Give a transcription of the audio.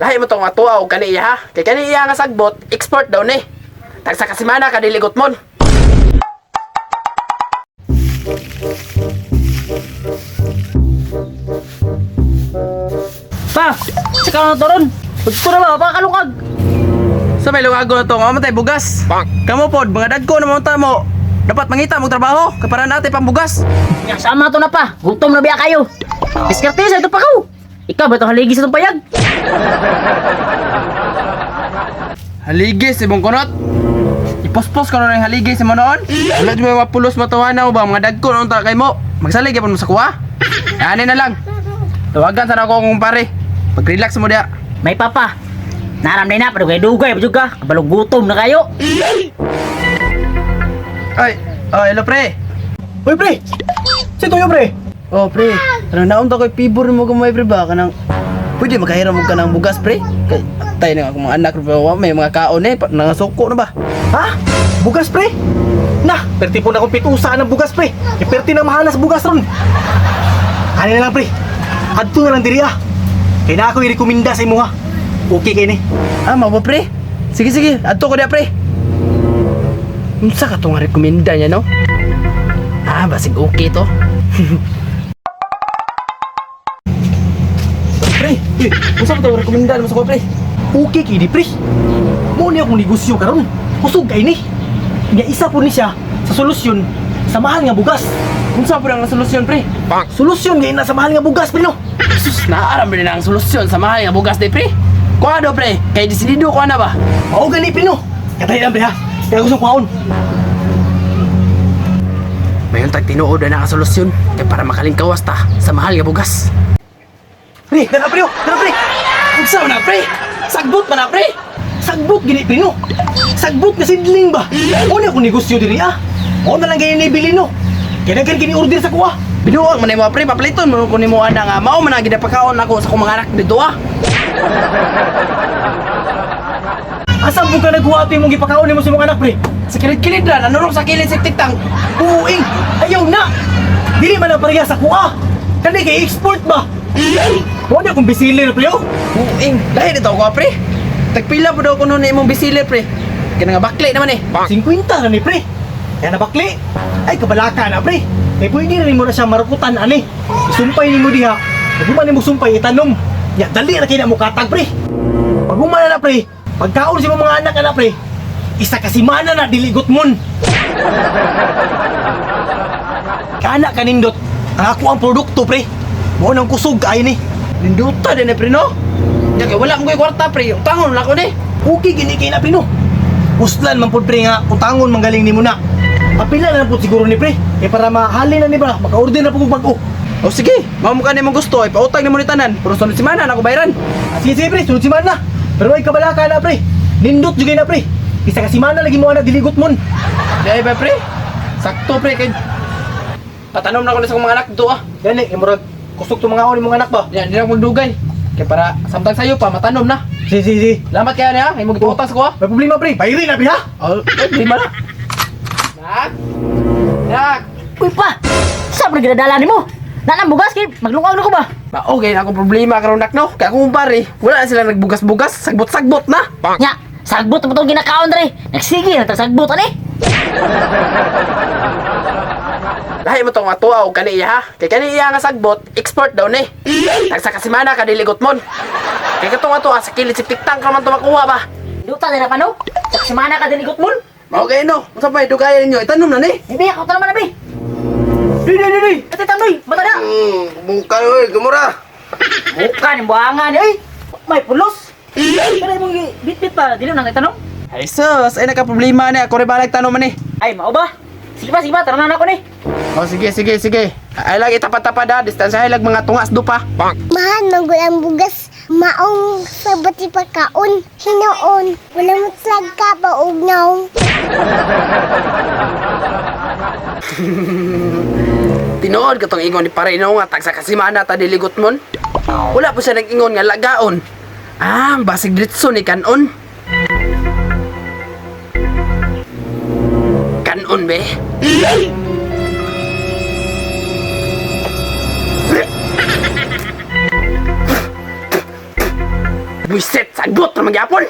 Lahi mo tong atuaw kaniya ha. Kay kaniya nga sagbot, export daw ni. Tagsa kasimana ka diligot mon. Pa, saka na to ron. Gusto na ba? Pa, kalungag. Sa may lugago na to, mamatay bugas. Kamu pod, mga dagko na mamunta mo. Dapat mangita mong trabaho, kay para natin pambugas. Nga, sama to na pa. Gutom na biya kayo. Diskarte sa ito pa ko. Ikaw ba ito haligi sa itong payag? Haligis, ibong kunot. Ipospos ka na ng haligis mo noon. Wala di ba mapulos matuwanaw ba, mga dagko na unta kay mo. Magsalig mo sa kuha. Ani na lang. Tawagan sana ako kung pare. Pag-relax mo dia. May papa. Naramday na, padugay-dugay pa juga. Kabalong gutom na kayo. Ay, oh, hello pre. Uy, pre! Sito yun, pre? Oh, pre. Kanang naunta ko'y pibor mo kumay pre ba? Kanang, pwede makahiram mo ka ng bugas pre? Kay, tayo na akong mga anak pre. May mga kaon eh, nangasuko na ba? Ha? Bugas, pre? Nah, perti po na akong pitusaan ng bugas, pre. E perti na mahalas bugas ron. Ano na lang, pre? Adto na lang diri ah. Kaya na ako i-rekomenda sa imo ha. Okay kayo ni. Ah, mao ba pre? Sige, sige. Adto ko dia pre. Unsa ka tong rekomenda niya no? Ah, basig okay to. Pre, unsa ba ito rekomenda mo sa ko, pre? Okay kayo ni, pre. Muna akong negosyo karon. Kusog kayo ni. Nga isa po ni siya sa solusyon sa mahal nga bugas. Unsa po ang solusyon pre? Solusyon ngayon na sa mahal nga bugas, pre no? Sus, naaram rin ang solusyon sa mahal nga bugas de pre. Kuado pre, kay disidido ko na ba? Oo, gani, pre no? Katay lang, pre ha. Kaya gusto kuhaon. Mayon tag tinuod na ang solusyon kay para makalingkawas ta sa mahal nga bugas. Pre, dara pre, dara pre. Unsa na pre? Sagbot man na pre. Sagbot gini pre no. Sagbot nga sidling ba? Una akong negosyo diri ah. O na lang ganyan ibili no. Kaya nagkan kini order sa kuha. Binuang man mo pre, papaliton mo ko nimo ana nga mao man gid pagkaon ako sa akong mga anak dito ah. Asa mo ka naghuwati mong gipakaon nimo sa mga anak pre? Sa kilid-kilid ra, nanurong sa kilid si tiktang. Uing, ayaw na. Dili man ang pareha sa kuha. Kani kay export ba? O na akong bisili na pre oh. Uing, dahil dito ako pre. Tagpila po daw ko nun imong bisile pre. Kaya nga bakli naman eh. 50 na ni pre. Kaya nabakli. Ay kabalaka na pre. Kaya pwede na mo na siya marukutan ani. Isumpay ni mo diha. Pag human mo sumpay itanom. Ya dali na kaya mo katag pre. Pag human na pre. Pagkaon si mga anak na pre. Isa kasimana na diligot mon. Kana kanindot. Ang ako ang produkto pre. Mo nang kusog ay ni. Ninduta din eh pre no. Kaya wala akong kwarta pre. Utangon lang ko ni. Okay gini kay na pre no. Uslan man pud pre nga utangon manggaling nimo na. Apila na pud siguro ni pre. Kaya para mahalin na ni ba maka-order na pud bag-o. O sige, mao mo ka nimo gusto, ipautang nimo ni tanan. Pero sunod semana na ako bayaran. Sige pre, sunod si man na. Pero ay kabalaka na pre. Nindot jud na pre. Isa ka simana lagi mo na diligot mon. Di ba pre? Sakto pre kay patanom na ko na sa akong mga anak dito ah. Gani, murag kusog to mga on imong anak ba? Yan, di na akong dugay. Kaya para samtang sayo pa matanom na. Sige. Salamat kaya niya, ay mo giputang sa ko ah. May problema pre, bayri na pre ha. Oh, di ba na? Nak. Nak. Uy pa, saan pa ginadala ni mo? Nanang bugas kay maglungag na ko ba? Okay na akong problema karon nak no. Kaya akong pare, wala na sila nagbugas-bugas, sagbot-sagbot na. Nya, sagbot mo itong ginakaon dre. Nagsige na sagbot ani. Lahi mo tong atuaw kaniya ha. Kay kaniya nga sagbot, export daw ni. Tagsa kasimana ka diligot mon. Kay katong atuwa sa kilid si tiktang ka man to makuha ba. Duta na pa no? Sa semana ka diligot mon. Okay no, unsa pa dugayan ninyo? Itanom na ni. Bibi ako to naman na bi. Di. Ate tanoy, mata na. Bungkay oy, gumura. Bukan yung buhangan eh. May pulos. Pero mong bit-bit pa, dili nang itanong. Ay sus, ay naka problema ni ako rin ba nagtanong man ni. Ay, mao ba? Sige ba, tara na ako ni. Oh sige. Ay lang itapad-tapad ha, distansya lag mga tungas dupa. Mahal manggol ang bugas. Maong sabot ipakaon. Hinoon. Wala mo slag ka pa ugnaw. Tinood ka tong ingon ni Parino nga tagsa kasimana ta diligot mon. Wala po siya nag-ingon nga lagaon. Ah, basig diretso ni kanon. Kanon be. Buisit, sagot na magyapon.